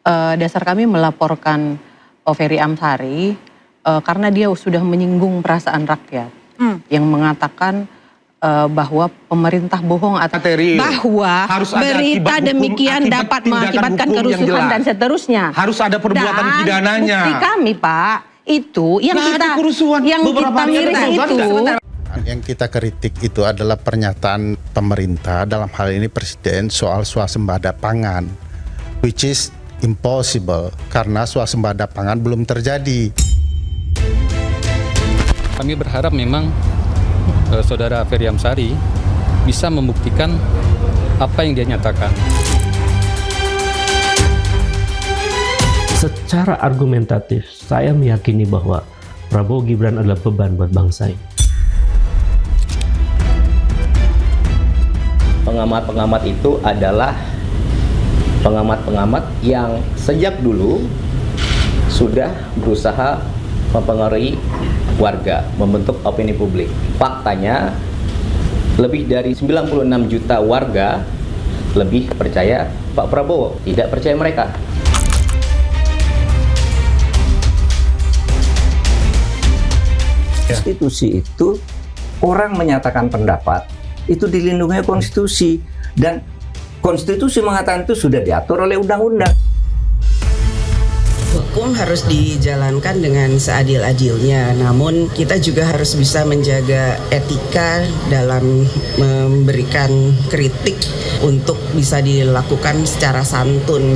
Dasar kami melaporkan Ferry Amsari karena dia sudah menyinggung perasaan rakyat yang mengatakan bahwa pemerintah bohong atau bahwa harus ada berita akibat demikian hukum, dapat tindakan mengakibatkan hukum yang kerusuhan jelas. dan seterusnya. Harus ada perbuatan Dan pidananya. bukti kami, Pak, itu yang Nah, kita ada kerusuhan. yang Beberapa kita hari miris yang lalu, itu. Yang kita kritik itu adalah pernyataan pemerintah, dalam hal ini Presiden, soal swasembada pangan, which is impossible karena swasembada pangan belum terjadi. Kami berharap memang Saudara Ferry Amsari bisa membuktikan apa yang dia nyatakan. Secara argumentatif, saya meyakini bahwa Prabowo Gibran adalah beban buat bangsa ini. Pengamat-pengamat itu adalah pengamat-pengamat yang sejak dulu sudah berusaha mempengaruhi warga, membentuk opini publik. Faktanya, lebih dari 96 juta warga lebih percaya Pak Prabowo, tidak percaya mereka. Konstitusi itu, orang menyatakan pendapat itu dilindungi konstitusi, dan konstitusi mengatakan itu sudah diatur oleh undang-undang. Hukum harus dijalankan dengan seadil-adilnya, namun kita juga harus bisa menjaga etika dalam memberikan kritik untuk bisa dilakukan secara santun.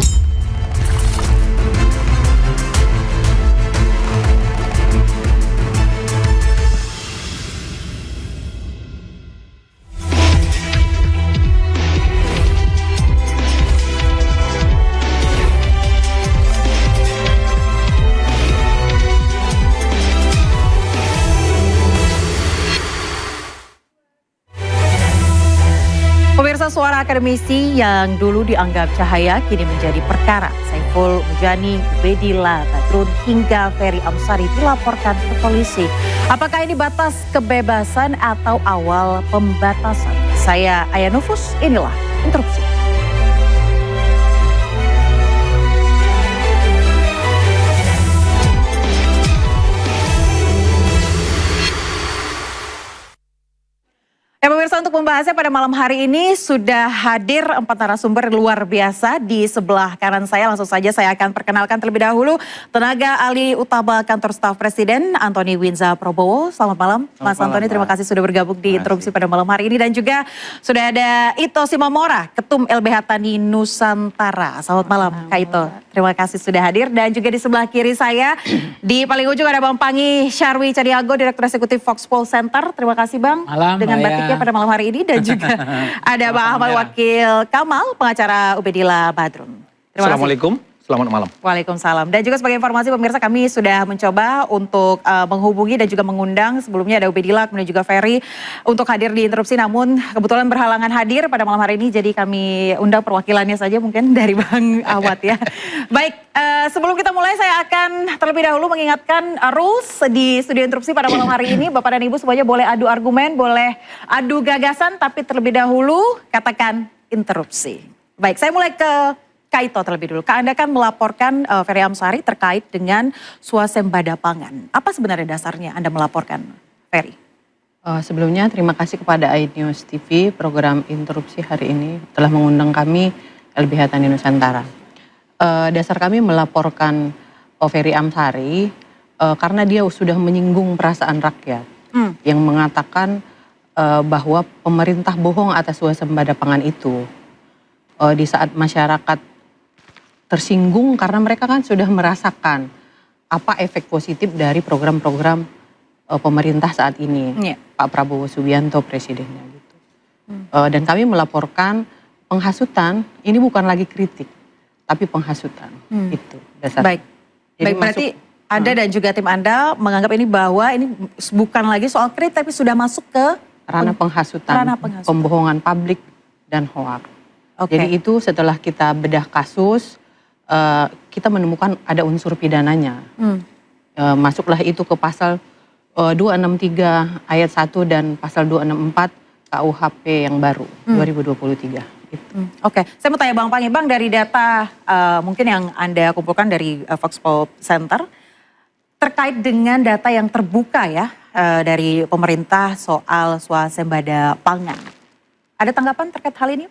Pemirsa, suara akademisi yang dulu dianggap cahaya kini menjadi perkara. Saiful Mujani, Ubedillah Badrun hingga Ferry Amsari dilaporkan ke polisi. Apakah ini batas kebebasan atau awal pembatasan? Saya Aya Nufus, inilah Interupsi. Ya pemirsa, untuk membahasnya pada malam hari ini sudah hadir 4 narasumber luar biasa di sebelah kanan saya. Langsung saja saya akan perkenalkan terlebih dahulu tenaga ahli utama kantor staf Presiden Antoni Winza Prabowo. Selamat malam Mas Antoni, terima kasih sudah bergabung di Interupsi pada malam hari ini. Dan juga sudah ada Ito Simamora, Ketum LBH Tani Nusantara. Selamat malam Kak Ito, terima kasih sudah hadir. Dan juga di sebelah kiri saya di paling ujung ada Bang Pangi Syarwi Cadiago, Direktur Eksekutif Foxpol Center. Terima kasih Bang dengan batiknya pada malam hari ini. Dan juga ada Bang Ahmad Wakil Kamal, pengacara Ubedillah Badrun. Assalamualaikum, selamat malam. Waalaikumsalam. Dan juga sebagai informasi pemirsa, kami sudah mencoba untuk menghubungi dan juga mengundang, sebelumnya ada Ubedillah kemudian juga Ferry untuk hadir di Interupsi, namun kebetulan berhalangan hadir pada malam hari ini, jadi kami undang perwakilannya saja mungkin dari Bang Ahmad ya. Baik, sebelum kita mulai saya akan terlebih dahulu mengingatkan rules di studio Interupsi pada malam hari ini. Bapak dan Ibu semuanya boleh adu argumen, boleh adu gagasan, tapi terlebih dahulu katakan interupsi. Baik, saya mulai ke Kak Ito terlebih dulu. Kak, Anda kan melaporkan Ferry Amsari terkait dengan swasembada pangan. Apa sebenarnya dasarnya Anda melaporkan, Ferry? Sebelumnya terima kasih kepada iNews TV, program Interupsi hari ini telah mengundang kami LBH Tani Nusantara. Dasar kami melaporkan Ferry Amsari karena dia sudah menyinggung perasaan rakyat yang mengatakan bahwa pemerintah bohong atas swasembada pangan itu. Di saat masyarakat tersinggung karena mereka kan sudah merasakan apa efek positif dari program-program pemerintah saat ini, Pak Prabowo Subianto presidennya gitu. Dan kami melaporkan penghasutan, ini bukan lagi kritik, tapi penghasutan itu dasar. Baik, jadi berarti Anda dan juga tim Anda menganggap ini bahwa ini bukan lagi soal kritik, tapi sudah masuk ke ranah penghasutan, pembohongan publik dan hoak. Jadi itu setelah kita bedah kasus, kita menemukan ada unsur pidananya. Masuklah itu ke pasal 263 ayat 1 dan pasal 264 KUHP yang baru 2023. Oke, saya mau tanya Bang Pangi, Bang, dari data mungkin yang Anda kumpulkan dari Voxpol Center terkait dengan data yang terbuka ya dari pemerintah soal swasembada pangan. Ada tanggapan terkait hal ini?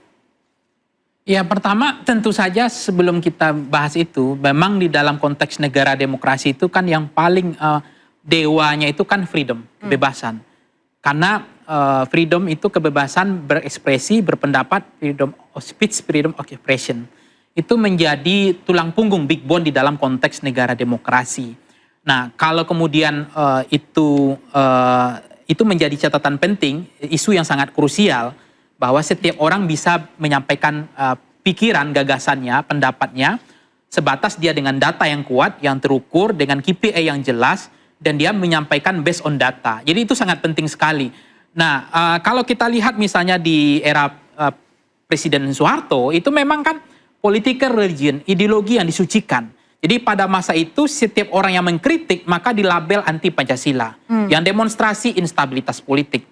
Ya, pertama tentu saja sebelum kita bahas itu, memang di dalam konteks negara demokrasi itu kan yang paling dewanya itu kan freedom, kebebasan. Karena freedom itu kebebasan berekspresi, berpendapat, freedom of speech, freedom of expression. Itu menjadi tulang punggung, big bone di dalam konteks negara demokrasi. Nah, kalau kemudian itu menjadi catatan penting, isu yang sangat krusial, bahwa setiap orang bisa menyampaikan pikiran, gagasannya, pendapatnya, sebatas dia dengan data yang kuat, yang terukur, dengan KPI yang jelas, dan dia menyampaikan based on data. Jadi itu sangat penting sekali. Nah, kalau kita lihat misalnya di era Presiden Soeharto, itu memang kan political religion, ideologi yang disucikan. Jadi pada masa itu setiap orang yang mengkritik maka dilabel anti Pancasila, yang demonstrasi instabilitas politik.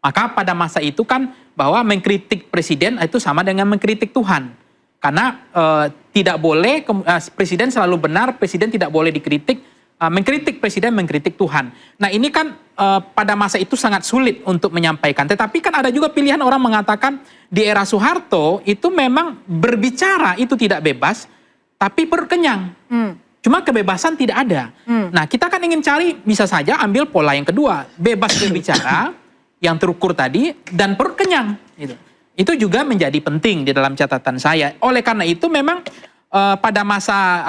Maka pada masa itu kan bahwa mengkritik presiden itu sama dengan mengkritik Tuhan. Karena tidak boleh, presiden selalu benar, presiden tidak boleh dikritik, mengkritik presiden, mengkritik Tuhan. Nah ini kan pada masa itu sangat sulit untuk menyampaikan. Tetapi kan ada juga pilihan orang mengatakan di era Soeharto itu memang berbicara itu tidak bebas, tapi perut kenyang. Cuma kebebasan tidak ada. Nah kita kan ingin cari, bisa saja ambil pola yang kedua, bebas berbicara, yang terukur tadi, dan perut kenyang. Gitu. Itu juga menjadi penting di dalam catatan saya. Oleh karena itu memang pada masa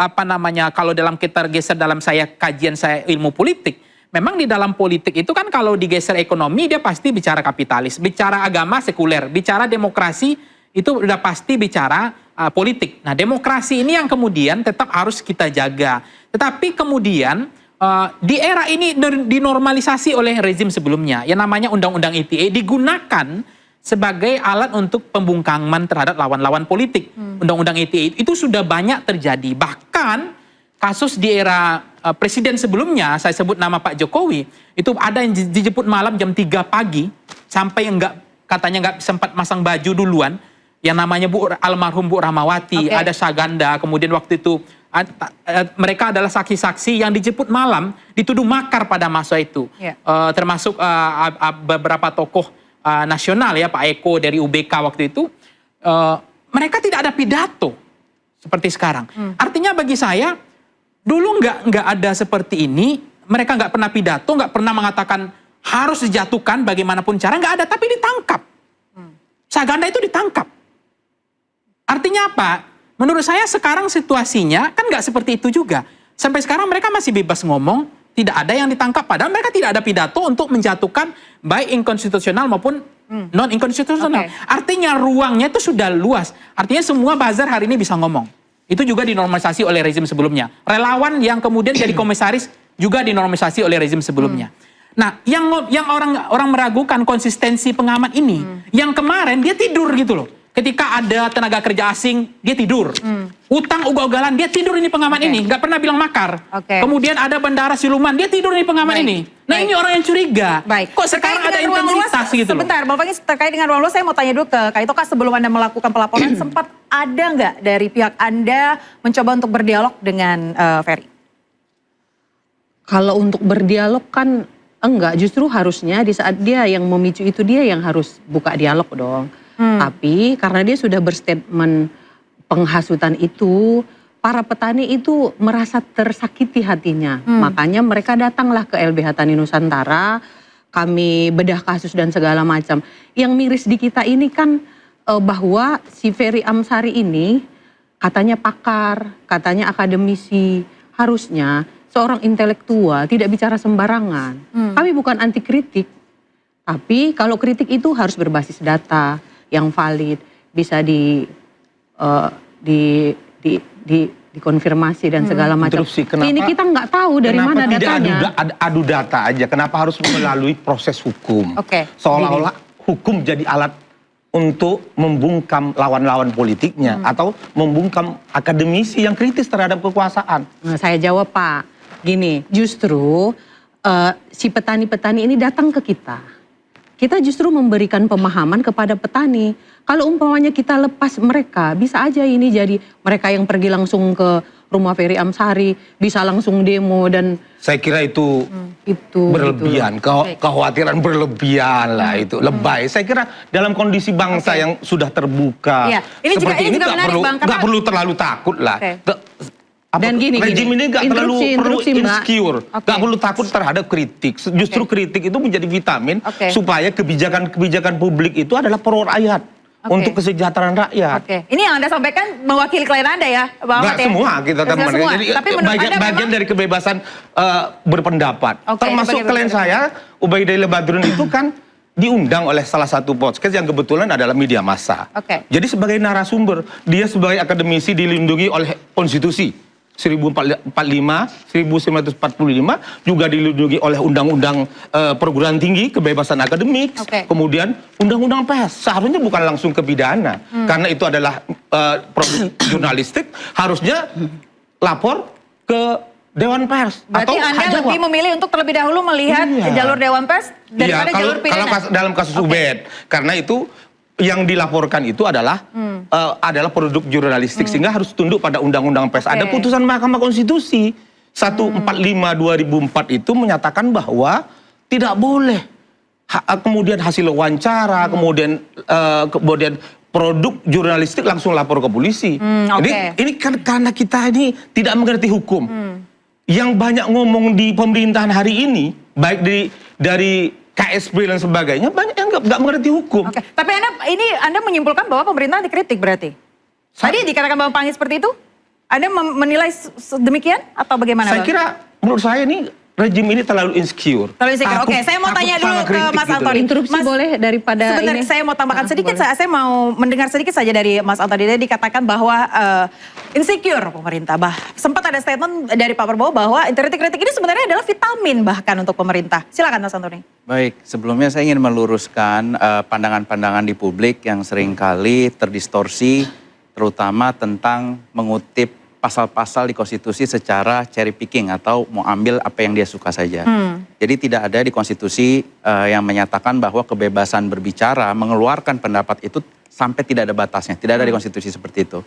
kalau dalam kita geser dalam kajian saya ilmu politik, memang di dalam politik itu kan kalau digeser ekonomi dia pasti bicara kapitalis, bicara agama sekuler, bicara demokrasi itu udah pasti bicara politik. Nah demokrasi ini yang kemudian tetap harus kita jaga. Tetapi kemudian di era ini dinormalisasi oleh rezim sebelumnya, yang namanya Undang-Undang ITE digunakan sebagai alat untuk pembungkaman terhadap lawan-lawan politik. Undang-Undang ITE itu sudah banyak terjadi. Bahkan kasus di era presiden sebelumnya, saya sebut nama Pak Jokowi, itu ada yang dijemput malam jam 3 pagi, sampai katanya nggak sempat masang baju duluan, yang namanya almarhum Bu Rahmawati, ada Saganda, kemudian waktu itu mereka adalah saksi-saksi yang dijemput malam, dituduh makar pada masa itu. Termasuk beberapa tokoh nasional ya, Pak Eko dari UBK waktu itu, mereka tidak ada pidato seperti sekarang. Artinya bagi saya, dulu nggak ada seperti ini, mereka nggak pernah pidato, nggak pernah mengatakan harus dijatuhkan bagaimanapun cara, nggak ada, tapi ditangkap. Saganda itu ditangkap. Artinya apa? Menurut saya sekarang situasinya kan nggak seperti itu juga. Sampai sekarang mereka masih bebas ngomong, tidak ada yang ditangkap. Padahal mereka tidak ada pidato untuk menjatuhkan baik inkonstitusional maupun non-inkonstitusional. Artinya ruangnya itu sudah luas. Artinya semua buzzer hari ini bisa ngomong. Itu juga dinormalisasi oleh rezim sebelumnya. Relawan yang kemudian jadi komisaris juga dinormalisasi oleh rezim sebelumnya. Nah, yang orang meragukan konsistensi pengamat ini, yang kemarin dia tidur gitu loh. Ketika ada tenaga kerja asing, dia tidur. Utang ugal-ugalan, dia tidur ini pengamat ini. Nggak pernah bilang makar. Kemudian ada bandara siluman, dia tidur ini pengamat ini. Nah ini orang yang curiga. Kok sekarang ada integritas gitu loh. Sebentar, Bang Pangi, terkait dengan ruang luas, saya mau tanya dulu ke Kak Itoka, sebelum Anda melakukan pelaporan, sempat ada nggak dari pihak Anda mencoba untuk berdialog dengan Ferry? Kalau untuk berdialog kan enggak, justru harusnya di saat dia yang memicu itu dia yang harus buka dialog dong. Tapi karena dia sudah berstatement penghasutan itu, para petani itu merasa tersakiti hatinya. Makanya mereka datanglah ke LBH Tani Nusantara, kami bedah kasus dan segala macam. Yang miris di kita ini kan bahwa si Ferry Amsari ini katanya pakar, katanya akademisi, harusnya seorang intelektual tidak bicara sembarangan. Kami bukan anti kritik, tapi kalau kritik itu harus berbasis data yang valid, bisa dikonfirmasi dan segala macam. Ini kita nggak tahu dari mana datanya. Tidak adu data aja, kenapa harus melalui proses hukum? Seolah-olah hukum jadi alat untuk membungkam lawan-lawan politiknya atau membungkam akademisi yang kritis terhadap kekuasaan. Nah, saya jawab Pak, gini, justru si petani-petani ini datang ke kita. kita justru memberikan pemahaman kepada petani. Kalau umpamanya kita lepas mereka, bisa aja ini jadi mereka yang pergi langsung ke rumah Ferry Amsari, bisa langsung demo dan... Saya kira itu berlebihan, kekhawatiran berlebihan lah itu, lebay. Saya kira dalam kondisi bangsa yang sudah terbuka, ini seperti ini nggak perlu terlalu takut lah. Dan rejim ini nggak perlu insecure, nggak perlu takut terhadap kritik. Justru kritik itu menjadi vitamin supaya kebijakan publik itu adalah pro rakyat, untuk kesejahteraan rakyat. Ini yang Anda sampaikan mewakili klien Anda ya, Bang Ahmad? Nggak semua kita teman. Jadi bagian dari kebebasan berpendapat. Termasuk klien saya, Ubaidillah Badrun itu kan diundang oleh salah satu podcast yang kebetulan adalah media massa. Jadi sebagai narasumber, dia sebagai akademisi dilindungi oleh konstitusi 1045, 1945, juga dilindungi oleh undang-undang perguruan tinggi, kebebasan akademik, kemudian undang-undang pers. Seharusnya bukan langsung ke pidana, karena itu adalah produk jurnalistik, harusnya lapor ke Dewan Pers. Berarti Anda lebih memilih untuk terlebih dahulu melihat jalur Dewan Pers daripada jalur pidana? Kalau dalam kasus Ubed, karena itu yang dilaporkan itu adalah produk jurnalistik, sehingga harus tunduk pada undang-undang pers. Ada putusan Mahkamah Konstitusi 145 2004 itu menyatakan bahwa tidak boleh kemudian hasil wawancara, kemudian produk jurnalistik langsung lapor ke polisi. Jadi ini kan karena kita ini tidak mengerti hukum. Yang banyak ngomong di pemerintahan hari ini, baik dari KSP dan sebagainya, banyak yang nggak mengerti hukum. Tapi Anda menyimpulkan bahwa pemerintah dikritik berarti? Tadi dikatakan Bang Panggi seperti itu? Anda menilai demikian atau bagaimana? Saya kira, menurut saya ini rejim ini terlalu insecure. Terlalu insecure. Oke, saya mau tanya dulu ke Mas Antoni. Interupsi boleh daripada sebentar, ini? Saya mau tambahkan sedikit. Saya mau mendengar sedikit saja dari Mas Antoni. Dia dikatakan bahwa insecure pemerintah. Sempat ada statement dari Pak Prabowo bahwa kritik-kritik ini sebenarnya adalah vitamin bahkan untuk pemerintah. Silakan Mas Antoni. Baik, sebelumnya saya ingin meluruskan pandangan-pandangan di publik yang seringkali terdistorsi, terutama tentang mengutip pasal-pasal di konstitusi secara cherry picking atau mau ambil apa yang dia suka saja. Jadi tidak ada di konstitusi yang menyatakan bahwa kebebasan berbicara, mengeluarkan pendapat itu sampai tidak ada batasnya. Tidak ada di konstitusi seperti itu.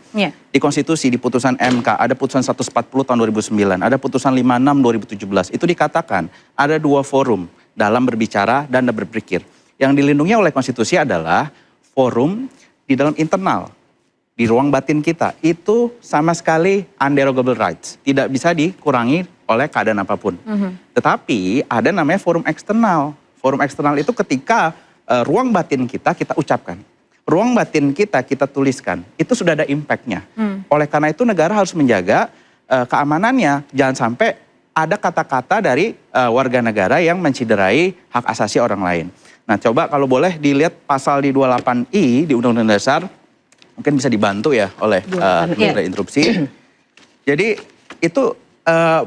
Di konstitusi, di putusan MK, ada putusan 140 tahun 2009, ada putusan 56 2017. Itu dikatakan ada dua forum dalam berbicara dan berpikir. Yang dilindungi oleh konstitusi adalah forum di dalam internal, di ruang batin kita, itu sama sekali underogable rights. Tidak bisa dikurangi oleh keadaan apapun. Tetapi ada namanya forum eksternal. Forum eksternal itu ketika ruang batin kita ucapkan. Ruang batin kita tuliskan. Itu sudah ada impact-nya. Oleh karena itu negara harus menjaga keamanannya. Jangan sampai ada kata-kata dari warga negara yang menciderai hak asasi orang lain. Nah coba kalau boleh dilihat pasal di 28I di Undang-Undang Dasar, mungkin bisa dibantu ya oleh interupsi. Jadi itu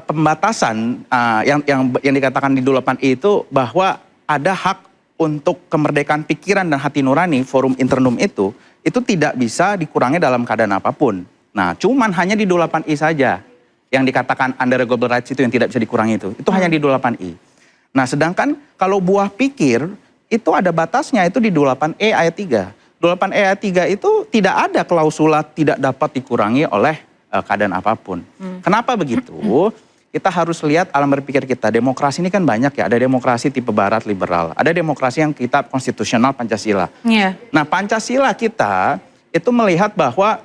pembatasan yang dikatakan di 28I itu bahwa ada hak untuk kemerdekaan pikiran dan hati nurani, forum internum itu tidak bisa dikurangi dalam keadaan apapun. Nah cuman hanya di 28I saja yang dikatakan underogable rights itu yang tidak bisa dikurangi itu hanya di 28I. Nah sedangkan kalau buah pikir itu ada batasnya, itu di 28E ayat 3. 28E ayat 3 itu tidak ada klausula tidak dapat dikurangi oleh keadaan apapun. Kenapa begitu? Kita harus lihat alam berpikir kita. Demokrasi ini kan banyak ya, ada demokrasi tipe barat liberal, ada demokrasi yang kita konstitusional Pancasila. Nah Pancasila kita itu melihat bahwa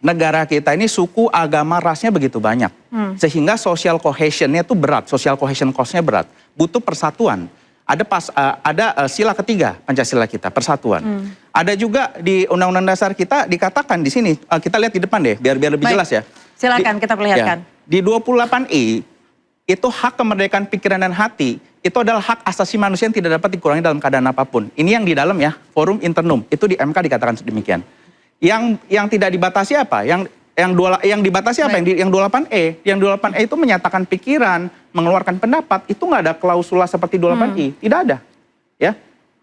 negara kita ini suku, agama, rasnya begitu banyak. Sehingga social cohesionnya itu berat, social cohesion cost-nya berat. Butuh persatuan. Ada sila ketiga Pancasila kita, persatuan. Ada juga di Undang-Undang Dasar kita dikatakan di sini, kita lihat di depan deh, biar lebih jelas ya. Silakan kita perlihatkan. Di 28I, itu hak kemerdekaan pikiran dan hati, itu adalah hak asasi manusia yang tidak dapat dikurangi dalam keadaan apapun. Ini yang di dalam ya, forum internum, itu di MK dikatakan demikian. Yang tidak dibatasi apa? Yang dibatasi apa? Yang 28E. Yang 28E itu menyatakan pikiran, mengeluarkan pendapat, itu nggak ada klausula seperti 28I. Tidak ada. Ya.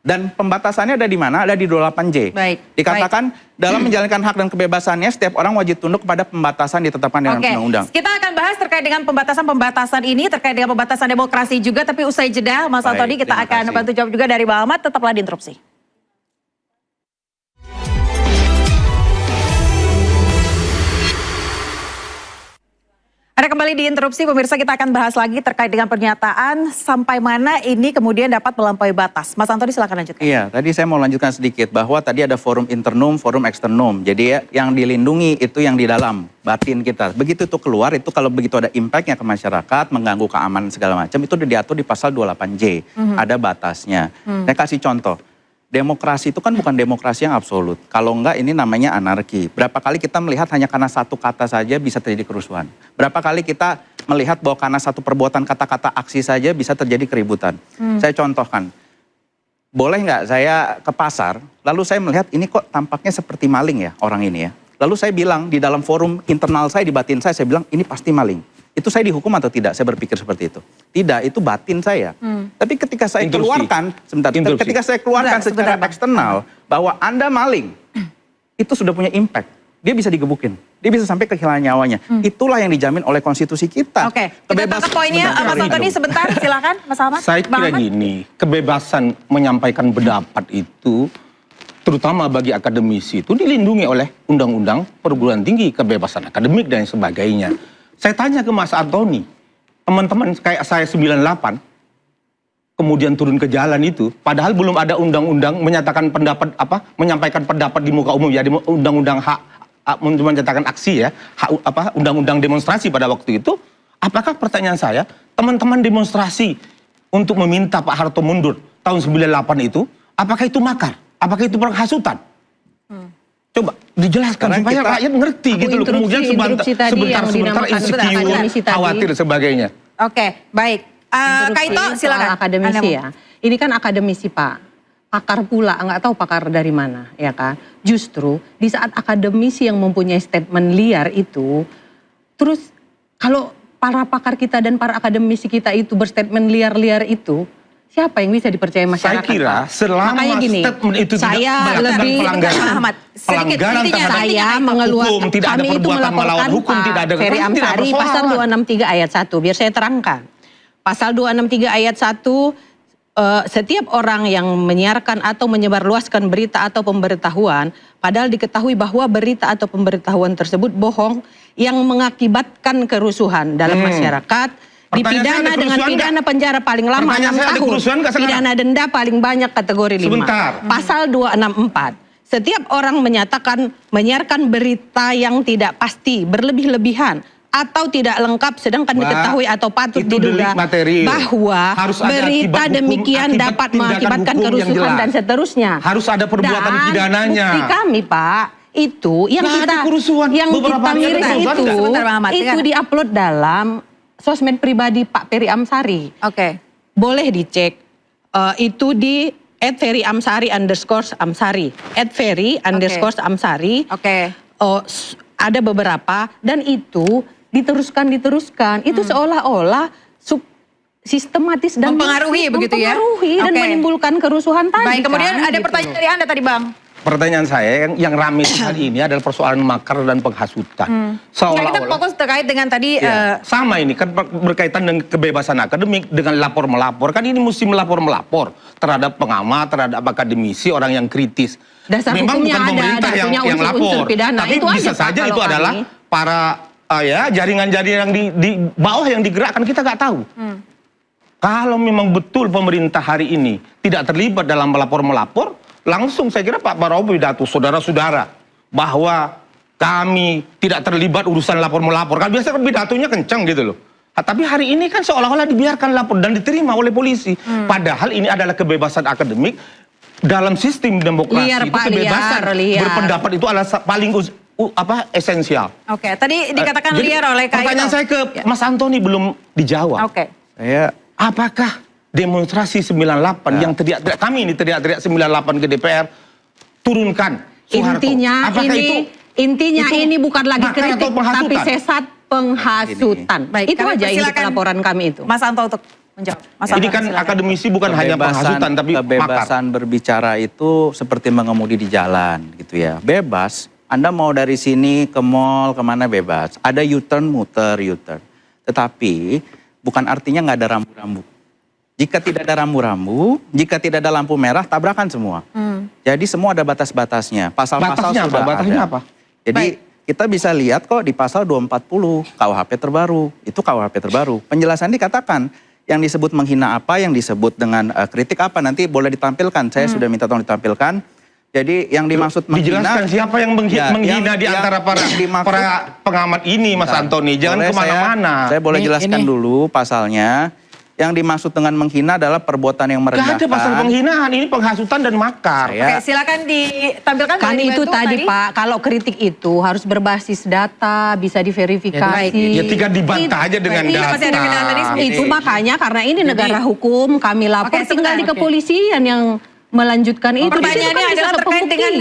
Dan pembatasannya ada di mana? Ada di 28J. Baik. Dikatakan dalam menjalankan hak dan kebebasannya, setiap orang wajib tunduk kepada pembatasan ditetapkan dalam undang-undang. Kita akan bahas terkait dengan pembatasan-pembatasan ini, terkait dengan pembatasan demokrasi juga, tapi usai jeda, Mas Antoni, kita akan bantu jawab juga dari Bang Ahmad, tetaplah di Interupsi. Ada kembali di Interupsi, pemirsa, kita akan bahas lagi terkait dengan pernyataan sampai mana ini kemudian dapat melampaui batas. Mas Antoni, silakan lanjutkan. Iya, tadi saya mau lanjutkan sedikit bahwa tadi ada forum internum, forum eksternum. Jadi yang dilindungi itu yang di dalam batin kita. Begitu itu keluar, itu kalau begitu ada impactnya ke masyarakat, mengganggu keamanan segala macam, itu udah diatur di pasal 28J. Ada batasnya. Saya kasih contoh. Demokrasi itu kan bukan demokrasi yang absolut. Kalau enggak ini namanya anarki. Berapa kali kita melihat hanya karena satu kata saja bisa terjadi kerusuhan. Berapa kali kita melihat bahwa karena satu perbuatan kata-kata aksi saja bisa terjadi keributan. Saya contohkan. Boleh nggak saya ke pasar, lalu saya melihat ini kok tampaknya seperti maling ya orang ini ya. Lalu saya bilang di dalam forum internal saya, di batin saya bilang ini pasti maling. Itu saya dihukum atau tidak? Saya berpikir seperti itu. Tidak, itu batin saya. Tapi ketika saya keluarkan, ketika saya keluarkan secara eksternal bahwa Anda maling, itu sudah punya impact. Dia bisa digebukin, dia bisa sampai kehilangan nyawanya. Itulah yang dijamin oleh konstitusi kita. Oke, kita tangkap poinnya, Mas Antoni sebentar, silakan Mas Ahmad. Saya kira gini, kebebasan menyampaikan pendapat itu, terutama bagi akademisi itu dilindungi oleh Undang-Undang Perguruan Tinggi, kebebasan akademik dan sebagainya. Saya tanya ke Mas Antoni, teman-teman kayak saya 98, kemudian turun ke jalan itu, padahal belum ada undang-undang menyatakan pendapat menyampaikan pendapat di muka umum ya, di undang-undang hak menyatakan aksi ya, undang-undang demonstrasi pada waktu itu. Apakah pertanyaan saya, teman-teman demonstrasi untuk meminta Pak Harto mundur tahun 98 itu, apakah itu makar? Apakah itu penghasutan? Coba dijelaskan supaya rakyat ngerti gitu loh. Kemudian sebentar insecure, khawatir sebagainya. Oke, baik. Kak Ito, silakan. Akademisi ya. Ini kan akademisi Pak. Pakar pula, nggak tahu pakar dari mana ya kan. Justru di saat akademisi yang mempunyai statement liar itu, terus kalau para pakar kita dan para akademisi kita itu berstatement liar-liar itu, siapa yang bisa dipercaya masyarakat? Saya kira selama statement itu tidak melakukan pelanggaran terhadap saya mengeluarkan, hukum, tidak ada perbuatan melawan hukum, tidak ada Ferry Amsari pasal 263 ayat 1, biar saya terangkan. Pasal 263 ayat 1, setiap orang yang menyiarkan atau menyebarluaskan berita atau pemberitahuan, padahal diketahui bahwa berita atau pemberitahuan tersebut bohong yang mengakibatkan kerusuhan dalam masyarakat, dipidana dengan pidana penjara paling lama 6 tahun, pidana denda paling banyak kategori 5. Pasal 264, setiap orang menyatakan menyiarkan berita yang tidak pasti, berlebih-lebihan, atau tidak lengkap sedangkan diketahui atau patut diduga bahwa berita demikian dapat mengakibatkan kerusuhan dan seterusnya. Harus ada perbuatan pidananya. Bukti kami Pak, itu yang kita miris itu diupload dalam sosmed pribadi Pak Ferry Amsari. Oke. Boleh dicek. Itu di @ferry_amsari_amsari. @ferry_amsari. Oke. Ada beberapa dan itu diteruskan. Itu seolah-olah sistematis dan mempengaruhi begitu ya. Dan menimbulkan kerusuhan tadi. Baik, kemudian ada pertanyaan dari Anda tadi, Bang. Pertanyaan saya yang ramai hari ini adalah persoalan makar dan penghasutan. Kita fokus terkait dengan tadi sama ini kan berkaitan dengan kebebasan akademik, dengan lapor-melapor. Kan ini mesti melapor-melapor terhadap pengamat, terhadap akademisi, orang yang kritis. Dasar memang bukan ada, pemerintah yang lapor. Tapi itu bisa saja itu adalah para jaringan-jaringan di bawah yang digerakkan, kita nggak tahu. Kalau memang betul pemerintah hari ini tidak terlibat dalam melapor-melapor, langsung saya kira Pak Prabowo pidato, saudara-saudara, bahwa kami tidak terlibat urusan lapor-melapor. Kan biasanya pidatonya kencang gitu loh. Tapi hari ini kan seolah-olah dibiarkan lapor dan diterima oleh polisi. Padahal ini adalah kebebasan akademik. Dalam sistem demokrasi itu kebebasan berpendapat itu adalah paling esensial. Oke, tadi dikatakan liar oleh Kak Ito. Pertanyaan saya ke Mas Antoni belum dijawab. Oke. Apakah demonstrasi 98 yang teriak-teriak, kami ini teriak-teriak 98 ke DPR, turunkan Soeharto. Intinya ini bukan lagi kritik tapi sesat penghasutan. Baik, itu aja inti laporan kami itu. Mas Anto untuk menjawab. Ini kan akademisi bukan hanya penghasutan tapi kebebasan berbicara itu seperti mengemudi di jalan gitu ya. Bebas, Anda mau dari sini ke mall kemana bebas. Ada U-turn, muter U-turn. Tetapi bukan artinya nggak ada rambu-rambu. Jika tidak ada rambu-rambu, jika tidak ada lampu merah, tabrakan semua. Jadi semua ada batas-batasnya. Pasal-pasal sudah Batasnya ada. apa? Jadi kita bisa lihat kok di pasal 240 KUHP terbaru. Itu KUHP terbaru. Penjelasan dikatakan yang disebut menghina apa, yang disebut dengan kritik apa. Nanti boleh ditampilkan. Saya sudah minta tolong ditampilkan. Jadi yang dimaksud menghina... Dijelaskan siapa yang menghina di antara para pengamat ini, Mas Antoni. Jangan kemana-mana. Saya boleh jelaskan dulu pasalnya. Yang dimaksud dengan menghina adalah perbuatan yang merendahkan. Gak ada pasal penghinaan, ini penghasutan dan makar. Oke, silakan ditampilkan. Kan itu tadi Pak, kalau kritik itu harus berbasis data, bisa diverifikasi. Ya tinggal dibantah aja dengan data. Itu makanya karena ini negara hukum, kami lapor tinggal di kepolisian yang melanjutkan itu. Pertanyaannya adalah terkait dengan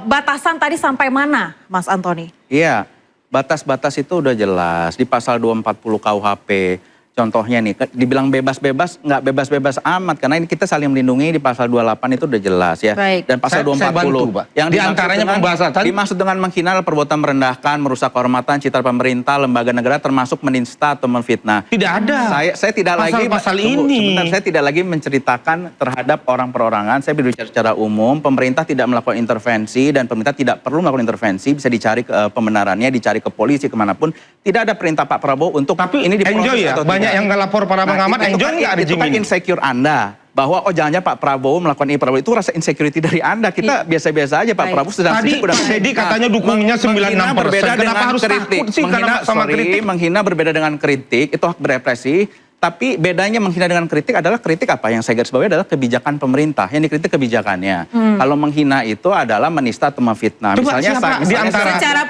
batasan tadi sampai mana, Mas Antoni? Iya, batas-batas itu udah jelas di pasal 240 KUHP. Contohnya nih, dibilang bebas-bebas, nggak bebas-bebas amat. Karena ini kita saling melindungi di pasal 28 itu udah jelas ya. Baik. Dan pasal 240. Yang diantaranya pembahasan. Dimaksud dengan menghina adalah perbuatan merendahkan, merusak kehormatan, citra pemerintah, lembaga negara, termasuk menista atau menfitnah. Tidak ada. Saya tidak lagi, sebentar, saya tidak lagi menceritakan terhadap orang perorangan. Saya berbicara secara umum, pemerintah tidak melakukan intervensi dan pemerintah tidak perlu melakukan intervensi. Bisa dicari pembenarannya, dicari ke polisi, kemanapun. Tidak ada perintah Pak Prabowo untuk ini diproses atau banyak yang nggak lapor para pengamat, enjoy nggak itu kan insecure Anda. Bahwa jangan-jangan Pak Prabowo melakukan ini, Prabowo itu rasa insecurity dari Anda. Kita biasa-biasa aja Pak Prabowo sedang tadi katanya dukungnya 96%. Berbeda Kenapa harus takut sih sama kritik? Menghina berbeda dengan kritik, itu hak berepresi. Tapi bedanya menghina dengan kritik adalah kritik apa? Yang saya garis bawahi adalah kebijakan pemerintah. Yang dikritik kebijakannya. Kalau menghina itu adalah menista atau memfitnah. Misalnya di antara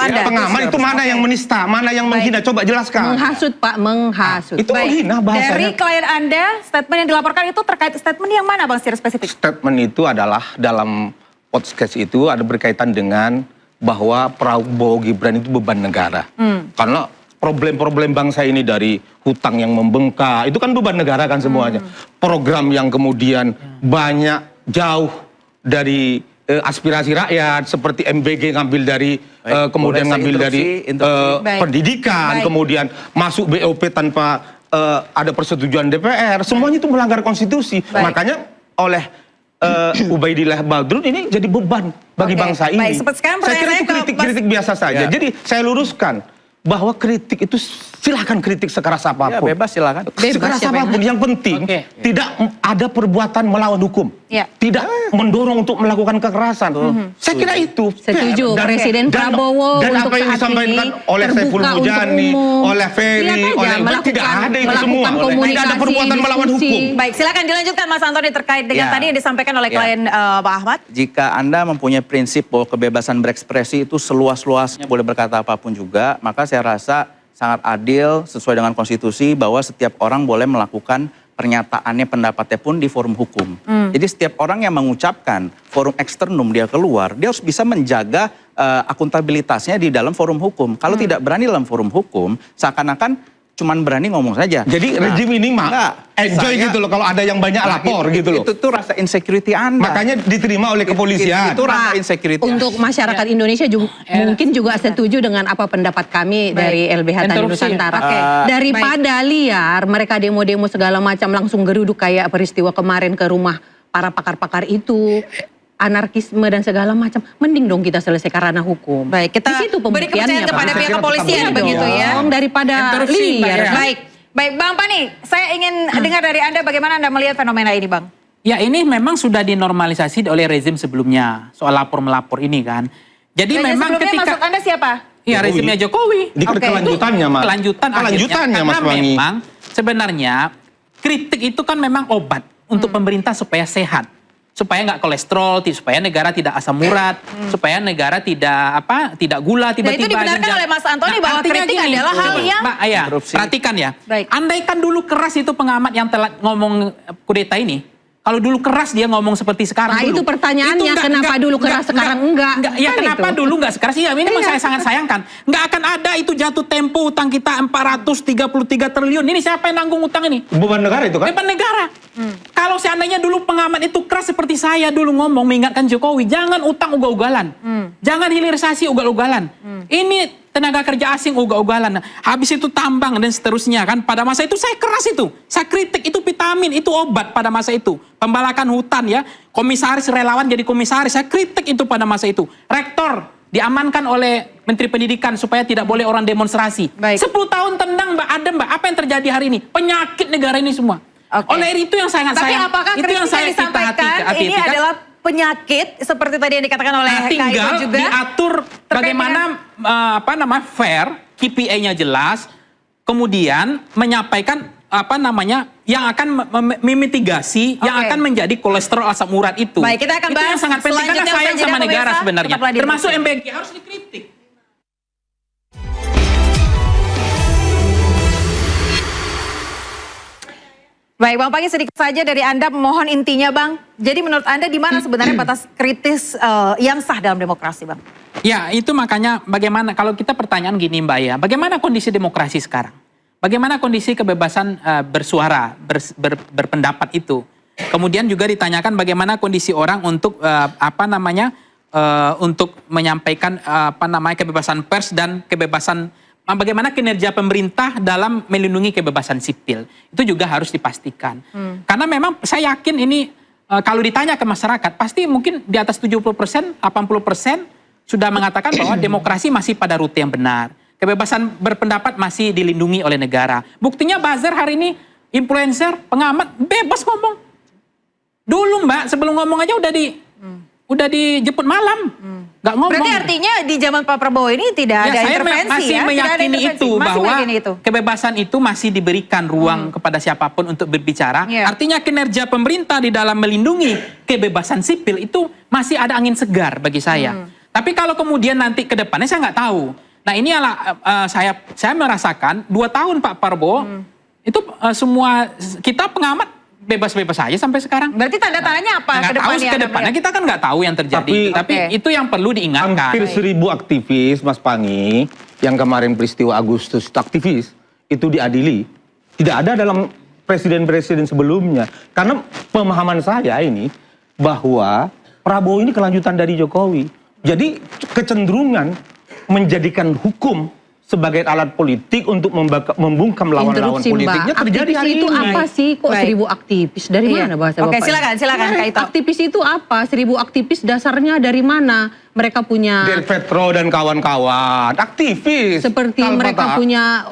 pengamat itu mana yang menista, mana yang menghina? Coba jelaskan. Menghasut Pak, menghasut. Itu menghina bahasanya. Dari klien Anda, statement yang dilaporkan itu terkait statement yang mana Bang secara spesifik? Statement itu adalah dalam podcast itu ada berkaitan dengan bahwa Prabowo Gibran itu beban negara. Karena problem-problem bangsa ini dari hutang yang membengkak, itu kan beban negara kan semuanya. Program yang kemudian banyak jauh dari aspirasi rakyat, seperti MBG ngambil dari, kemudian ngambil dari pendidikan, kemudian masuk BOP tanpa ada persetujuan DPR, semuanya itu melanggar konstitusi. Makanya oleh Ubaidillah Badrun ini jadi beban bagi bangsa ini. Saya kira itu kritik-kritik biasa saja. Jadi saya luruskan bahwa kritik itu silahkan kritik sekeras apapun. Ya, bebas silahkan. Sekeras apapun. Yang penting tidak ada perbuatan melawan hukum. Tidak mendorong untuk melakukan kekerasan. Saya kira itu. Setuju. Presiden Prabowo dan untuk apa yang saat disampaikan ini oleh Saiful Mujani, oleh Ferry, oleh tidak ada itu semua. Tidak ada perbuatan melawan hukum. Baik, silakan dilanjutkan Mas Antoni terkait dengan tadi yang disampaikan oleh klien Pak Ahmad. Jika Anda mempunyai prinsip bahwa kebebasan berekspresi itu seluas-luasnya boleh berkata apapun juga, maka saya rasa sangat adil sesuai dengan konstitusi bahwa setiap orang boleh melakukan pernyataannya, pendapatnya pun di forum hukum. Jadi setiap orang yang mengucapkan forum eksternum dia keluar, dia harus bisa menjaga akuntabilitasnya di dalam forum hukum. Kalau tidak berani dalam forum hukum, seakan-akan cuman berani ngomong saja. Jadi rejim ini enjoy gitu loh kalau ada yang banyak lapor gitu loh. Itu rasa insecurity Anda. Makanya diterima oleh kepolisian. Itu rasa insecurity. Untuk masyarakat Indonesia juga, mungkin juga setuju dengan apa pendapat kami dari LBH Tani Nusantara. Daripada liar, mereka demo-demo segala macam langsung geruduk kayak peristiwa kemarin ke rumah para pakar-pakar itu. Anarkisme dan segala macam, mending dong kita selesaikan ranah hukum. Baik, kita beri kepercayaan kepada pihak kepolisian begitu ya. Daripada liar. Baik, Bang Pani, saya ingin dengar dari Anda bagaimana Anda melihat fenomena ini, Bang. Ya, ini memang sudah dinormalisasi oleh rezim sebelumnya soal lapor-melapor ini kan. Jadi memang ketika maksud Anda siapa? Ya, rezimnya Jokowi. Di kelanjutannya, Mas. Kelanjutannya, Mas Wangi. Memang sebenarnya kritik itu kan memang obat untuk pemerintah supaya sehat. Supaya nggak kolesterol, supaya negara tidak asam urat, supaya negara tidak gula tiba-tiba. Dan itu dibenarkan oleh Mas Antoni bahwa kritik adalah hal yang... Perhatikan ya, andaikan dulu keras itu pengamat yang telah ngomong kudeta ini, Kalau dulu keras dia ngomong seperti sekarang. Nah itu pertanyaannya, kenapa dulu keras sekarang enggak? Ya kenapa dulu enggak sekarang? Iya, ini saya sangat sayangkan. Enggak akan ada itu jatuh tempo utang kita 433 triliun. Ini siapa yang nanggung utang ini? Beban negara itu kan? Beban negara. Kalau seandainya dulu pengamat itu keras seperti saya dulu ngomong mengingatkan Jokowi, jangan utang ugal-ugalan. Jangan hilirisasi ugal-ugalan. Ini tenaga kerja asing ugal-ugalan. Habis itu tambang dan seterusnya kan. Pada masa itu saya keras itu. Saya kritik itu vitamin, itu obat pada masa itu. Pembalakan hutan ya. Komisaris relawan jadi komisaris. Saya kritik itu pada masa itu. Rektor diamankan oleh Menteri Pendidikan supaya tidak boleh orang demonstrasi. 10 tahun tendang Mbak, ada Mbak. Apa yang terjadi hari ini? Penyakit negara ini semua. Oleh itu yang sangat Tapi sayang. apakah Itu yang saya disampaikan ini adalah penyakit seperti tadi yang dikatakan oleh tinggal Kak juga diatur bagaimana fair, KPI-nya jelas, kemudian menyampaikan yang akan memitigasi, yang akan menjadi kolesterol asam urat itu. Baik, kita akan bahas yang sangat penting karena sayang sama negara sebenarnya. Termasuk MBG harus dikritik. Baik, Bang Panggi, sedikit saja dari Anda, mohon intinya Bang. Jadi menurut Anda di mana sebenarnya batas kritis yang sah dalam demokrasi, Bang? Ya, itu makanya bagaimana, kalau kita pertanyaan gini Mbak ya, bagaimana kondisi demokrasi sekarang? Bagaimana kondisi kebebasan bersuara, berpendapat itu? Kemudian juga ditanyakan bagaimana kondisi orang untuk untuk menyampaikan kebebasan pers dan kebebasan, bagaimana kinerja pemerintah dalam melindungi kebebasan sipil. Itu juga harus dipastikan. Karena memang saya yakin ini kalau ditanya ke masyarakat, pasti mungkin di atas 70%, 80% sudah mengatakan bahwa demokrasi masih pada rute yang benar. Kebebasan berpendapat masih dilindungi oleh negara. Buktinya buzzer hari ini, influencer, pengamat, bebas ngomong. Dulu Mbak, sebelum ngomong aja udah dijemput malam. Gak ngomong. Berarti artinya di zaman Pak Prabowo ini tidak ada intervensi masih ya? Meyakini itu bahwa kebebasan itu masih diberikan ruang kepada siapapun untuk berbicara. Artinya kinerja pemerintah di dalam melindungi kebebasan sipil itu masih ada angin segar bagi saya. Tapi kalau kemudian nanti ke depannya saya nggak tahu. Nah ini saya merasakan 2 tahun Pak Prabowo itu semua kita pengamat bebas-bebas saja sampai sekarang. Berarti tanda tanyanya apa ke depannya kita kan nggak tahu yang terjadi. Tapi itu yang perlu diingatkan. Hampir 1000 aktivis Mas Pangi yang kemarin peristiwa Agustus aktivis itu diadili. Tidak ada dalam presiden-presiden sebelumnya. Karena pemahaman saya ini bahwa Prabowo ini kelanjutan dari Jokowi. Jadi kecenderungan menjadikan hukum sebagai alat politik untuk membungkam lawan-lawan politiknya terjadi hari ini. Aktivis itu apa sih? Kok 1000 aktivis? Dari mana bahasa Bapak? Oke, silakan Kak Ito. Aktivis itu apa? 1000 aktivis dasarnya dari mana? Mereka punya Del Petro dan kawan-kawan, aktivis. Seperti mereka punya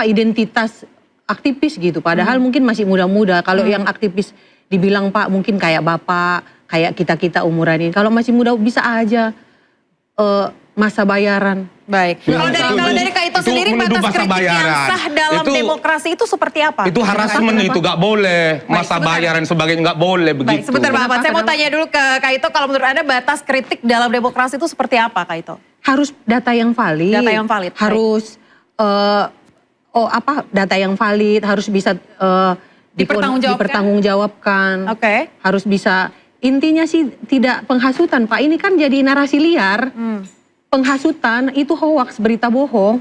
identitas aktivis gitu. Padahal mungkin masih muda-muda. Kalau yang aktivis dibilang Pak mungkin kayak Bapak, kayak kita-kita umuran ini. Kalau masih muda bisa aja masa bayaran. Baik. Kalau dari Kak Ito sendiri batas kritik yang sah dalam demokrasi itu seperti apa? Itu harassment itu nggak boleh. Masa bayaran sebagainya nggak boleh begitu. Baik, sebentar Pak Ahmad. Saya mau tanya dulu ke Kak Ito, kalau menurut Anda batas kritik dalam demokrasi itu seperti apa Kak Ito? Harus data yang valid. Data yang valid. Harus data yang valid, harus bisa dipertanggungjawabkan. Oke. Harus bisa, intinya sih tidak penghasutan Pak. Ini kan jadi narasi liar. Penghasutan itu hoaks, berita bohong.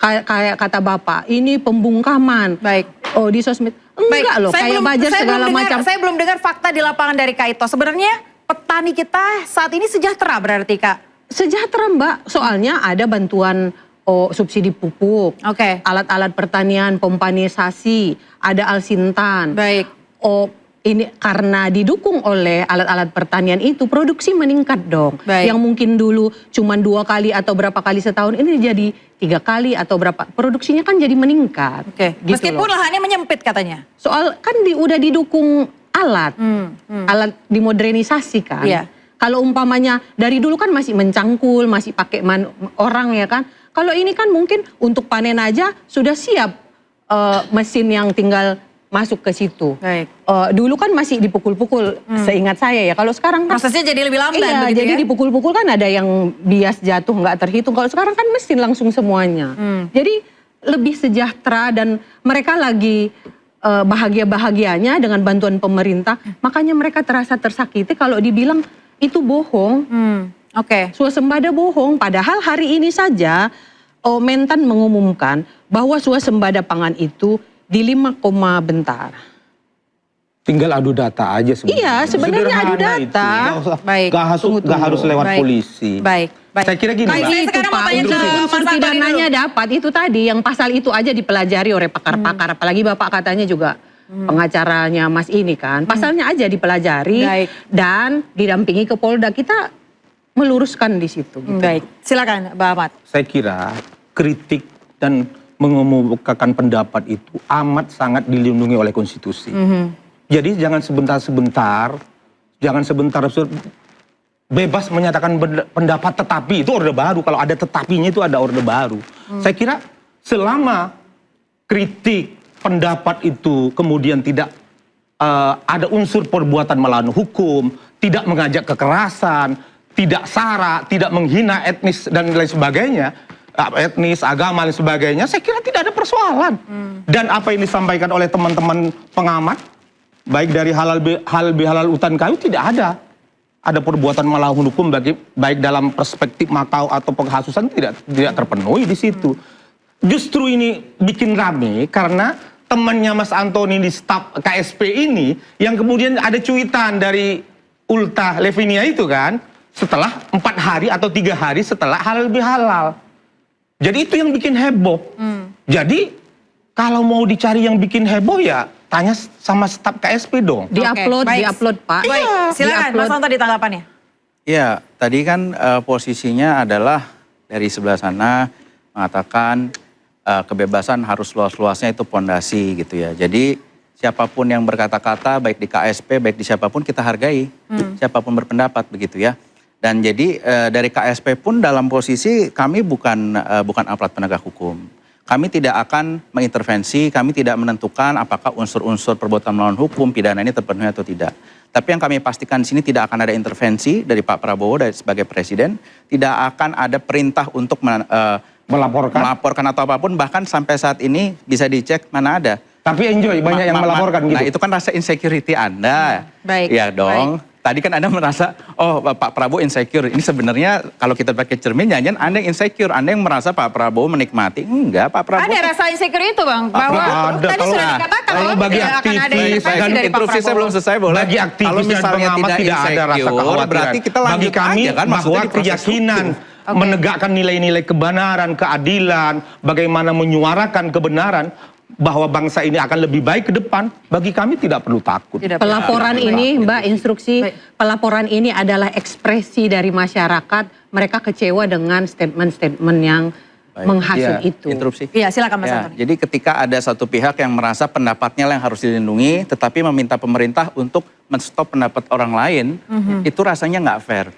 Kayak kata Bapak, ini pembungkaman. Baik. Oh di sosmed. Enggak loh, kayak buzzer segala macam. Saya belum dengar fakta di lapangan dari Kak Ito. Sebenarnya petani kita saat ini sejahtera berarti Kak? Sejahtera Mbak, soalnya ada bantuan subsidi pupuk. Alat-alat pertanian, pompanisasi, ada Alsintan. Baik. Ini karena didukung oleh alat-alat pertanian itu produksi meningkat dong. Baik. Yang mungkin dulu cuma 2 kali atau berapa kali setahun ini jadi 3 kali atau berapa. Produksinya kan jadi meningkat. Gitu meskipun lahannya menyempit katanya. Soal kan udah didukung alat. Alat dimodernisasi kan. Kalau umpamanya dari dulu kan masih mencangkul, masih pakai orang ya kan. Kalau ini kan mungkin untuk panen aja sudah siap mesin yang tinggal masuk ke situ. Dulu kan masih dipukul-pukul, seingat saya ya. Kalau sekarang kan prosesnya jadi lebih lamban. Iya, jadi dipukul-pukul kan ada yang bias jatuh nggak terhitung. Kalau sekarang kan mesin langsung semuanya. Jadi lebih sejahtera dan mereka lagi bahagia-bahagianya dengan bantuan pemerintah. Makanya mereka terasa tersakiti kalau dibilang itu bohong. Swasembada bohong. Padahal hari ini saja Mentan mengumumkan bahwa swasembada pangan itu di 5, bentar. Tinggal adu data aja sebenarnya. Iya, sebenarnya adu data. Gak harus lewat polisi. Baik. Saya kira gini, itu Pak, unsur pidananya dapat itu tadi, yang pasal itu aja dipelajari oleh pakar-pakar. Apalagi Bapak katanya juga pengacaranya Mas ini kan. Pasalnya aja dipelajari dan didampingi ke Polda. Kita meluruskan di situ. Gitu. Baik, silakan Mbak Ahmad. Saya kira kritik dan mengemukakan pendapat itu amat sangat dilindungi oleh konstitusi. Jadi jangan sebentar-sebentar, bebas menyatakan pendapat, tetapi itu orde baru. Kalau ada tetapinya itu ada orde baru. Saya kira selama kritik pendapat itu kemudian tidak ada unsur perbuatan melawan hukum, tidak mengajak kekerasan, tidak sara, tidak menghina etnis dan lain sebagainya, etnis, agama dan sebagainya, saya kira tidak ada persoalan. Dan apa yang disampaikan oleh teman-teman pengamat, baik dari halal bihalal hutan kayu, tidak ada perbuatan melawan hukum baik dalam perspektif Makau atau penghasusan tidak terpenuhi di situ. Justru ini bikin rame karena temannya Mas Antoni di staf KSP ini yang kemudian ada cuitan dari Ulta Levinia itu kan setelah 4 hari atau 3 hari setelah halal bihalal. Jadi itu yang bikin heboh. Jadi kalau mau dicari yang bikin heboh ya tanya sama staf KSP dong. Diupload Pak. Baik, silakan Mas Anto ditanggapannya. Ya, tadi kan posisinya adalah dari sebelah sana mengatakan kebebasan harus luas-luasnya itu pondasi gitu ya. Jadi siapapun yang berkata-kata baik di KSP baik di siapapun kita hargai. Siapapun berpendapat begitu ya. Dan jadi dari KSP pun dalam posisi kami bukan aparat penegak hukum. Kami tidak akan mengintervensi, kami tidak menentukan apakah unsur-unsur perbuatan melawan hukum pidana ini terpenuhi atau tidak. Tapi yang kami pastikan di sini tidak akan ada intervensi dari Pak Prabowo sebagai presiden, tidak akan ada perintah untuk melaporkan atau apapun, bahkan sampai saat ini bisa dicek mana ada. Tapi enjoy banyak yang melaporkan gitu. Nah itu kan rasa insecurity Anda. Baik. Ya dong. Baik. Tadi kan Anda merasa, oh Pak Prabowo insecure. Ini sebenarnya kalau kita pakai cermin, jangan Anda yang insecure. Anda yang merasa Pak Prabowo menikmati. Enggak, Pak Prabowo. Ada rasa insecure itu Bang? Bahwa tadi sudah dikatakan kalau bagi aktivis, dan interupsi saya belum selesai boleh. Bagi aktivis kalau misalnya tidak ada rasa kekhawatiran. Berarti kita lanjut bagi kami aja kan, bahwa keyakinan menegakkan nilai-nilai kebenaran, keadilan, bagaimana menyuarakan kebenaran, bahwa bangsa ini akan lebih baik ke depan, bagi kami tidak perlu takut. Pelaporan ini, Mbak, instruksi, pelaporan ini adalah ekspresi dari masyarakat, mereka kecewa dengan statement-statement yang menghasut itu. Interupsi. Iya, silakan Mas Antoni. Jadi ketika ada satu pihak yang merasa pendapatnya yang harus dilindungi, tetapi meminta pemerintah untuk menstop pendapat orang lain, itu rasanya nggak fair.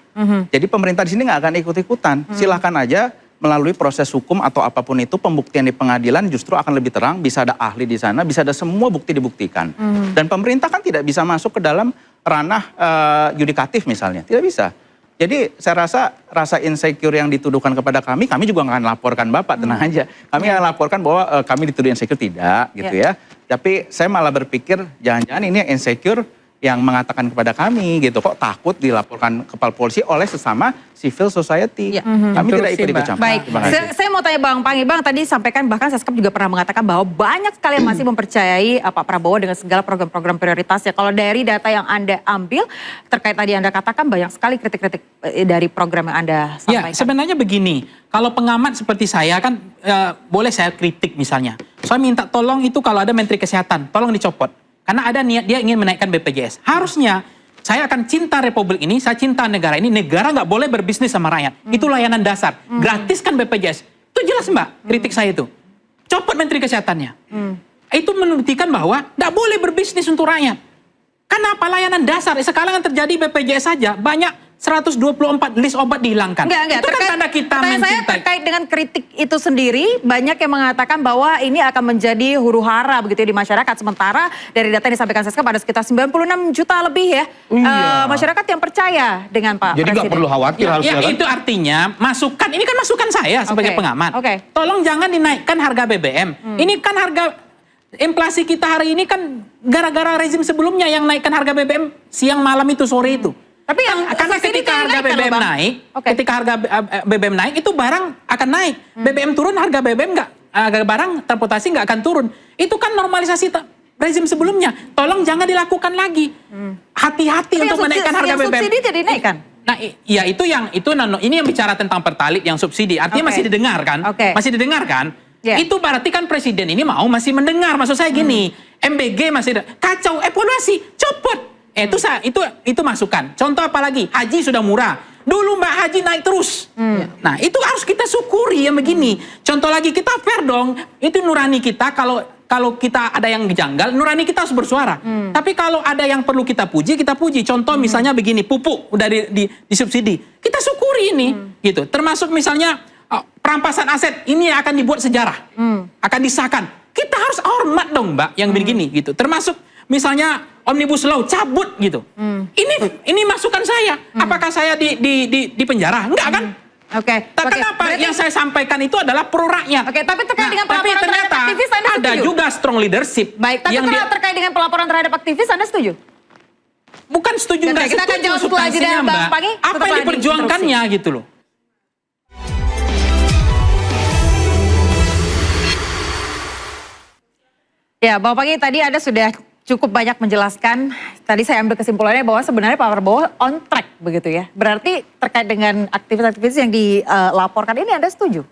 Jadi pemerintah di sini nggak akan ikut-ikutan. Silahkan aja melalui proses hukum atau apapun itu, pembuktian di pengadilan justru akan lebih terang, bisa ada ahli di sana, bisa ada semua bukti dibuktikan. Dan pemerintah kan tidak bisa masuk ke dalam ranah yudikatif misalnya, tidak bisa. Jadi saya rasa insecure yang dituduhkan kepada kami juga nggak akan laporkan Bapak, tenang aja. Kami akan laporkan bahwa kami dituduh insecure, tidak gitu ya. Tapi saya malah berpikir jangan-jangan ini insecure yang mengatakan kepada kami gitu, kok takut dilaporkan kepala polisi oleh sesama civil society. Kami tidak ikut-ikut campur. Baik, saya mau tanya Bang Pangi. Bang tadi sampaikan bahkan Seskap juga pernah mengatakan bahwa banyak sekali yang masih mempercayai Pak Prabowo dengan segala program-program prioritasnya. Kalau dari data yang Anda ambil, terkait tadi Anda katakan banyak sekali kritik-kritik dari program yang Anda sampaikan. Ya, sebenarnya begini, kalau pengamat seperti saya kan boleh saya kritik misalnya. Saya minta tolong itu kalau ada Menteri Kesehatan, tolong dicopot. Karena ada niat dia ingin menaikkan BPJS. Harusnya saya akan cinta Republik ini, saya cinta negara ini. Negara nggak boleh berbisnis sama rakyat. Itu layanan dasar. Gratiskan BPJS. Itu jelas Mbak, kritik saya itu. Copot Menteri Kesehatannya. Itu menunjukkan bahwa nggak boleh berbisnis untuk rakyat. Kenapa layanan dasar? Sekarang yang terjadi BPJS saja banyak 124 list obat dihilangkan. Enggak. Itu kan tanda kita mencintai. Saya terkait dengan kritik itu sendiri, banyak yang mengatakan bahwa ini akan menjadi huru hara begitu ya di masyarakat. Sementara dari data yang disampaikan Seskap ada sekitar 96 juta lebih ya masyarakat yang percaya dengan Pak Presiden. Jadi nggak perlu khawatir harusnya kan? Itu artinya masukan, ini kan masukan saya sebagai pengamat. Tolong jangan dinaikkan harga BBM. Ini kan harga Inflasi kita hari ini kan gara-gara rezim sebelumnya yang naikkan harga BBM siang malam itu sore itu. Tapi yang karena ketika harga BBM naik, ketika harga BBM naik itu barang akan naik. BBM turun harga BBM barang transportasi nggak akan turun. Itu kan normalisasi rezim sebelumnya. Tolong jangan dilakukan lagi. Hati-hati untuk menaikkan harga BBM. Subsidi tidak dinaikkan. Nah, ya ini yang bicara tentang pertalite yang subsidi. Artinya masih didengar kan? Masih didengar kan? Yeah. Itu berarti kan presiden ini masih mendengar. Maksud saya gini, MBG masih kacau, evaluasi, copot. Itu masukan. Contoh apa lagi? Haji sudah murah. Dulu Mbak Haji naik terus. Nah, itu harus kita syukuri yang begini. Contoh lagi, kita fair dong. Itu nurani kita, kalau kita ada yang janggal, nurani kita harus bersuara. Tapi kalau ada yang perlu kita puji, kita puji. Contoh misalnya begini, pupuk udah disubsidi. Kita syukuri ini. Gitu. Termasuk misalnya perampasan aset, ini akan dibuat sejarah. Akan disahkan. Kita harus hormat dong Mbak, yang begini. Gitu. Termasuk misalnya Omnibus Law cabut gitu. Ini masukan saya. Apakah saya di penjara? Enggak kan? Kenapa yang saya sampaikan itu adalah pro rakyat. Tapi terkait dengan pelaporan terhadap aktivis Anda setuju? Ada juga strong leadership. Baik, tapi kalau terkait dengan pelaporan terhadap aktivis Anda setuju? Bukan setuju, enggak setuju. Kita akan jawab setelah jeda Bang Pangi. Apa yang diperjuangkannya gitu loh. Ya, Bang Pangi, tadi Anda sudah cukup banyak menjelaskan. Tadi saya ambil kesimpulannya bahwa sebenarnya Pak Prabowo on track begitu ya. Berarti terkait dengan aktivis-aktivis yang dilaporkan ini Anda setuju?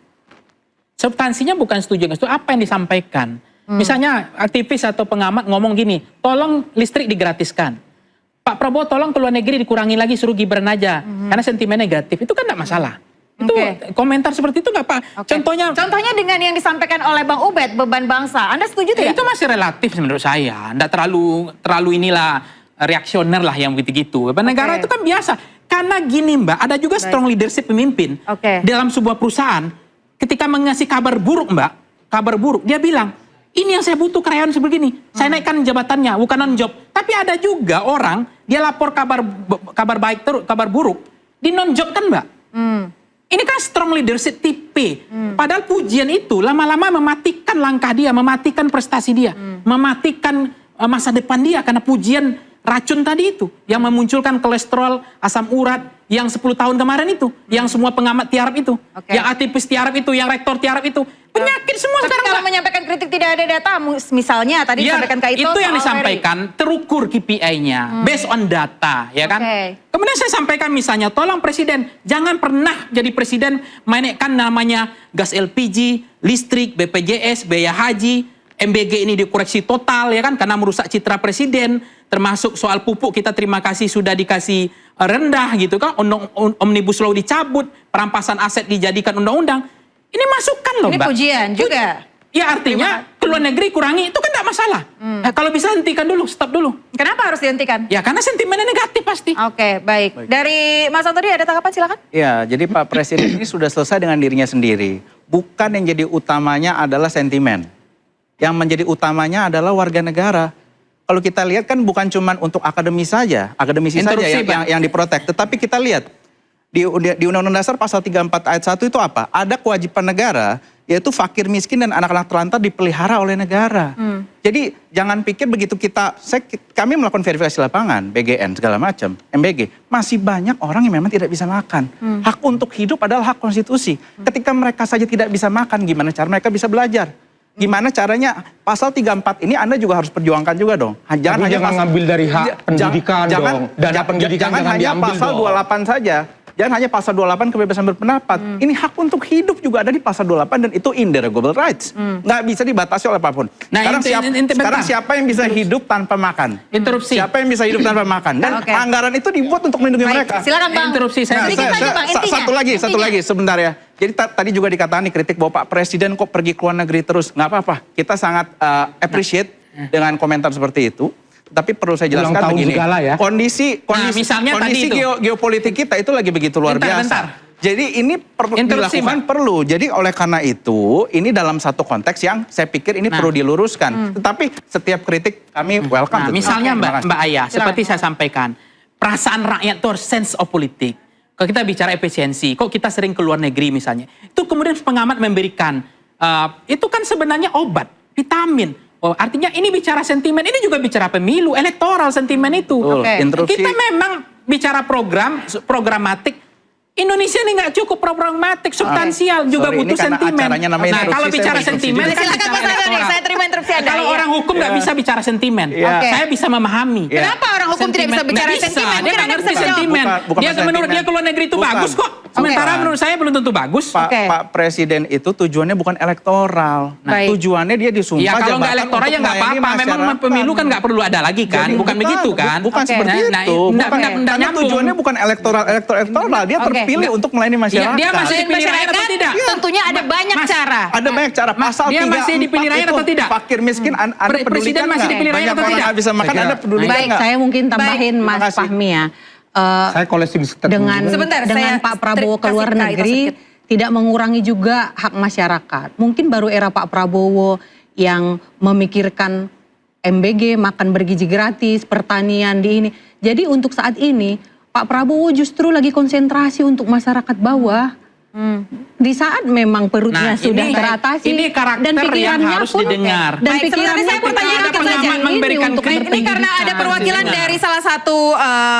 Substansinya bukan setuju, apa yang disampaikan. Misalnya aktivis atau pengamat ngomong gini, tolong listrik digratiskan. Pak Prabowo tolong ke luar negeri dikurangi lagi, suruh Gibran aja. Karena sentimen negatif, itu kan tidak masalah. Itu komentar seperti itu nggak Pak? Contohnya dengan yang disampaikan oleh Bang Ubed, beban bangsa. Anda setuju tidak? Itu masih relatif menurut saya. Nggak terlalu inilah reaksioner lah yang begitu. Beban negara itu kan biasa. Karena gini Mbak, ada juga strong leadership pemimpin dalam sebuah perusahaan. Ketika mengasih kabar buruk Mbak, kabar buruk, dia bilang, ini yang saya butuh karyawan seperti ini. Saya naikkan jabatannya, bukan non job. Tapi ada juga orang dia lapor kabar baik terus, kabar buruk, di non job kan Mbak. Ini kan strong leadership tipe. Padahal pujian itu lama-lama mematikan langkah dia, mematikan prestasi dia, mematikan masa depan dia karena pujian racun tadi itu yang memunculkan kolesterol, asam urat yang 10 tahun kemarin itu, yang semua pengamat tiarap itu, yang aktivis tiarap itu, yang rektor tiarap itu, penyakit semua. Tapi kalau menyampaikan kritik tidak ada data, misalnya tadi disampaikan Kak itu yang disampaikan terukur KPI-nya, based on data, ya kan? Kemudian saya sampaikan misalnya, tolong presiden jangan pernah jadi presiden menaikkan namanya gas LPG, listrik, BPJS, biaya haji, MBG ini dikoreksi total, ya kan? Karena merusak citra presiden, termasuk soal pupuk kita terima kasih sudah dikasih rendah gitu kan, Omnibus Law dicabut, perampasan aset dijadikan undang-undang. Ini masukan loh Mbak. Ini pujian juga. Ya artinya ke luar negeri kurangi, itu kan tidak masalah. Kalau bisa hentikan dulu, stop dulu. Kenapa harus dihentikan? Ya karena sentimennya negatif pasti. Baik. Dari Mas Antoni ada tanggapan silakan. Ya, jadi Pak Presiden ini sudah selesai dengan dirinya sendiri. Bukan yang jadi utamanya adalah sentimen. Yang menjadi utamanya adalah warga negara. Kalau kita lihat kan bukan cuma untuk akademisi saja yang diprotek. Tetapi kita lihat di Undang-Undang Dasar pasal 34 ayat 1 itu apa? Ada kewajiban negara, yaitu fakir miskin dan anak-anak terlantar dipelihara oleh negara. Jadi jangan pikir begitu kami melakukan verifikasi lapangan, BGN segala macam, MBG, masih banyak orang yang memang tidak bisa makan. Hak untuk hidup adalah hak konstitusi. Ketika mereka saja tidak bisa makan, gimana cara mereka bisa belajar? Gimana caranya pasal 34 ini Anda juga harus perjuangkan juga dong. Jangan ngambil dari hak pendidikan dong. Dana pendidikan jangan hanya pasal 28 saja. Jangan hanya pasal 28 kebebasan berpendapat. Ini hak untuk hidup juga ada di pasal 28 dan itu inderogable rights. Nggak bisa dibatasi oleh apapun. Nah, sekarang siapa yang bisa hidup tanpa makan? Interupsi. Siapa yang bisa hidup tanpa makan? Dan anggaran itu dibuat untuk melindungi mereka. Silakan Bang. Interupsi saya. Satu lagi sebentar ya. Jadi tadi juga dikatakan kritik bahwa Pak Presiden kok pergi ke luar negeri terus. Nggak apa-apa. Kita sangat appreciate dengan komentar seperti itu. Tapi perlu saya jelaskan begini. Ya. Kondisi geopolitik kita itu lagi begitu luar biasa. Jadi ini dilakukan perlu. Jadi oleh karena itu ini dalam satu konteks yang saya pikir ini perlu diluruskan. Tetapi setiap kritik kami welcome. Misalnya Mbak Aya, seperti saya sampaikan, perasaan rakyat itu sense of politik. Kalau kita bicara efisiensi, kok kita sering ke luar negeri misalnya. Itu kemudian pengamat memberikan, itu kan sebenarnya obat, vitamin. Oh, artinya ini bicara sentimen, ini juga bicara pemilu, elektoral sentimen itu. Kita memang bicara programatik. Indonesia ini nggak cukup programatik, substansial, juga butuh sentimen. Nah, kalau bicara sentimen, silakan Mas Antoni, saya terima interupsi Anda. Kalau orang hukum nggak bisa bicara sentimen, saya bisa memahami. Kenapa orang hukum tidak bisa bicara sentimen? Dia nggak ngerti sentimen. Dia menurut dia ke luar negeri itu bagus kok. Sementara menurut saya belum tentu bagus. Pak Presiden itu tujuannya bukan elektoral. Tujuannya dia disumpah jabatan. Ya kalau nggak elektoral ya nggak apa-apa. Memang pemilu kan nggak perlu ada lagi kan. Bukan begitu kan. Bukan seperti itu. Karena tujuannya bukan elektoral. Dia terpilih untuk melayani masyarakat. Dia masih dipilih rakyat atau tidak? Tentunya ada banyak cara. Ada banyak cara. Pasal 3, dia masih dipilih rakyat atau tidak? Fakir miskin, Anda pedulikan Presiden masih dipilih rakyat atau tidak? Bisa makan, Anda pedulikan nggak? Saya mungkin tambahin Mas Fahmi ya. Saya closing statement dengan Pak Prabowo ke luar negeri tidak mengurangi juga hak masyarakat. Mungkin baru era Pak Prabowo yang memikirkan MBG, makan bergizi gratis, pertanian di ini. Jadi untuk saat ini Pak Prabowo justru lagi konsentrasi untuk masyarakat bawah. Di saat memang perutnya sudah teratasi. Ini karakter dan yang harus didengar. Dan pikirannya saya pertanyaan dikit saja. Ini karena ada perwakilan dari salah satu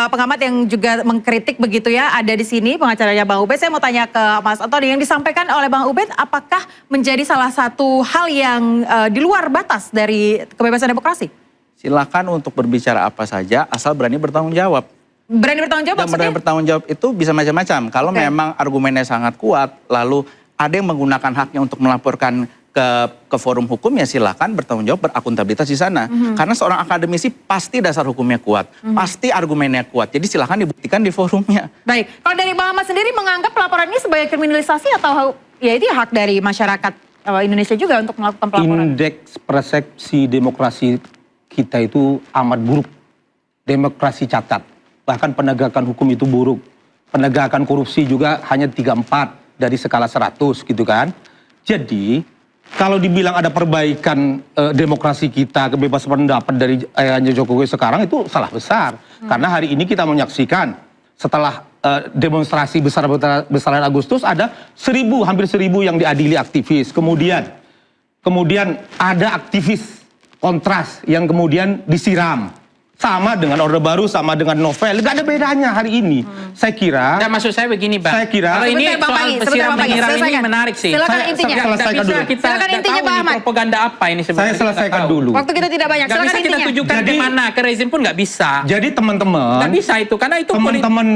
pengamat yang juga mengkritik begitu ya, ada di sini pengacaranya Bang Ubed. Saya mau tanya ke Mas Antoni, yang disampaikan oleh Bang Ubed apakah menjadi salah satu hal yang di luar batas dari kebebasan demokrasi? Silakan untuk berbicara apa saja asal berani bertanggung jawab. Berani bertanggung jawab maksudnya? Berani bertanggung jawab itu bisa macam-macam. Kalau memang argumennya sangat kuat, lalu ada yang menggunakan haknya untuk melaporkan ke forum hukum, ya silakan bertanggung jawab, berakuntabilitas di sana. Karena seorang akademisi pasti dasar hukumnya kuat, pasti argumennya kuat. Jadi silakan dibuktikan di forumnya. Baik, kalau dari Bang Ahmad sendiri menganggap pelaporan ini sebagai kriminalisasi atau ya itu hak dari masyarakat Indonesia juga untuk melakukan pelaporan? Indeks persepsi demokrasi kita itu amat buruk. Demokrasi catat. Bahkan penegakan hukum itu buruk. Penegakan korupsi juga hanya 34 dari skala 100 gitu kan. Jadi kalau dibilang ada perbaikan demokrasi kita, kebebasan pendapat dari ayahnya Jokowi sekarang itu salah besar. Karena hari ini kita menyaksikan setelah demonstrasi besar-besaran Agustus ada hampir 1000 yang diadili aktivis. Kemudian ada aktivis kontras yang kemudian disiram. Sama dengan Orde Baru, sama dengan novel, gak ada bedanya hari ini. Saya kira. Dan maksud saya begini, Bang. Saya kira. Kalau ini soal siram menyiram ini menarik sih. Silakan intinya. Selesaikan dulu. Silakan intinya, Pak Ahmad. Propaganda apa ini sebenarnya? Saya selesaikan dulu. Waktu kita tidak banyak. Silakan intinya. Kita tujukan ke mana, ke rezim pun nggak bisa. Jadi teman-teman. Nggak bisa itu, karena itu teman-teman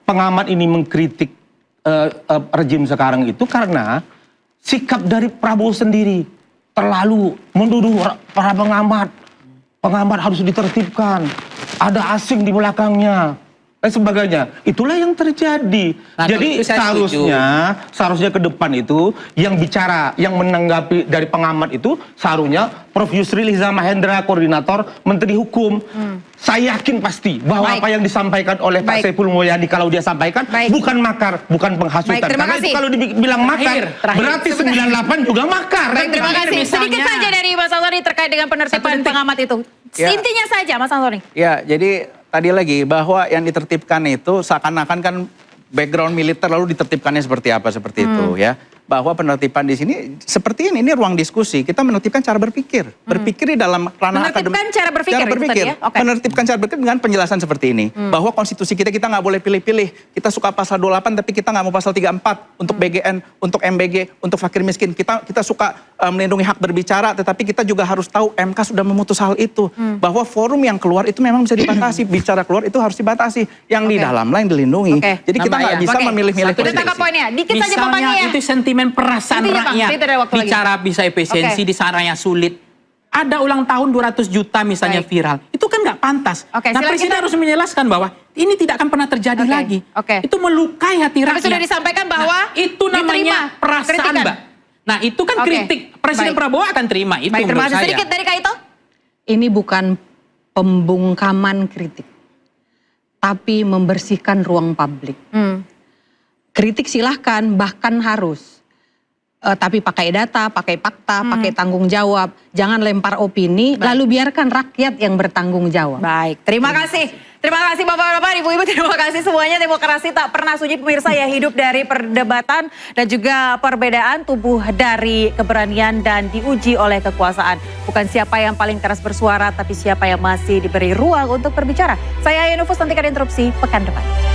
pengamat ini mengkritik rezim sekarang itu karena sikap dari Prabowo sendiri terlalu menduduh para pengamat. Pengamat harus ditertibkan, ada asing di belakangnya, dan sebagainya. Itulah yang terjadi. Nah, jadi seharusnya ke depan itu yang bicara, yang menanggapi dari pengamat itu seharusnya Prof. Yusril Iza Mahendra, koordinator Menteri Hukum. Saya yakin pasti bahwa apa yang disampaikan oleh Pak Saiful Mulyadi kalau dia sampaikan bukan makar, bukan penghasutan. Karena itu kalau dibilang makar, berarti 98 juga makar. Terima kasih. Sedikit saja dari Mas Antoni terkait dengan penertiban pengamat itu. Intinya saja Mas Antoni. Ya, jadi tadi lagi bahwa yang ditertibkan itu seakan-akan kan background militer lalu ditertibkannya seperti apa seperti itu ya. Bahwa penertiban di sini seperti ini ruang diskusi. Kita menertibkan cara berpikir. Berpikir di dalam ranah akademik. Menertibkan cara berpikir. Ya? Menertibkan cara berpikir dengan penjelasan seperti ini. Bahwa konstitusi kita nggak boleh pilih-pilih. Kita suka pasal 28 tapi kita nggak mau pasal 34 untuk BGN, untuk MBG, untuk fakir miskin. Kita suka melindungi hak berbicara, tetapi kita juga harus tahu MK sudah memutus hal itu. Bahwa forum yang keluar itu memang bisa dibatasi. Bicara keluar itu harus dibatasi. Yang di dalam lain dilindungi. Jadi kita nggak bisa memilih-milih. Kita tangkap poinnya. Dikit saja papannya ya. Itu sentimen perasaan rakyat. Bicara bisa efisiensi di saat rakyat sulit. Ada ulang tahun 200 juta misalnya viral. Itu kan nggak pantas. Nah Presiden harus menjelaskan bahwa ini tidak akan pernah terjadi lagi. Itu melukai hati rakyat. Tapi sudah disampaikan bahwa itu namanya perasaan, Mbak. Nah itu kan kritik. Presiden Prabowo akan terima itu menurut saya. Sedikit dari Kak Ito. Ini bukan pembungkaman kritik, tapi membersihkan ruang publik. Kritik silahkan, bahkan harus. Tapi pakai data, pakai fakta, pakai tanggung jawab. Jangan lempar opini, lalu biarkan rakyat yang bertanggung jawab. Baik, terima kasih. Terima kasih Bapak-Bapak, Ibu-Ibu, terima kasih semuanya. Demokrasi tak pernah sunyi pemirsa ya, hidup dari perdebatan dan juga perbedaan, tubuh dari keberanian dan diuji oleh kekuasaan. Bukan siapa yang paling keras bersuara, tapi siapa yang masih diberi ruang untuk berbicara. Saya Ayah Nufus, nantikan Interupsi pekan depan.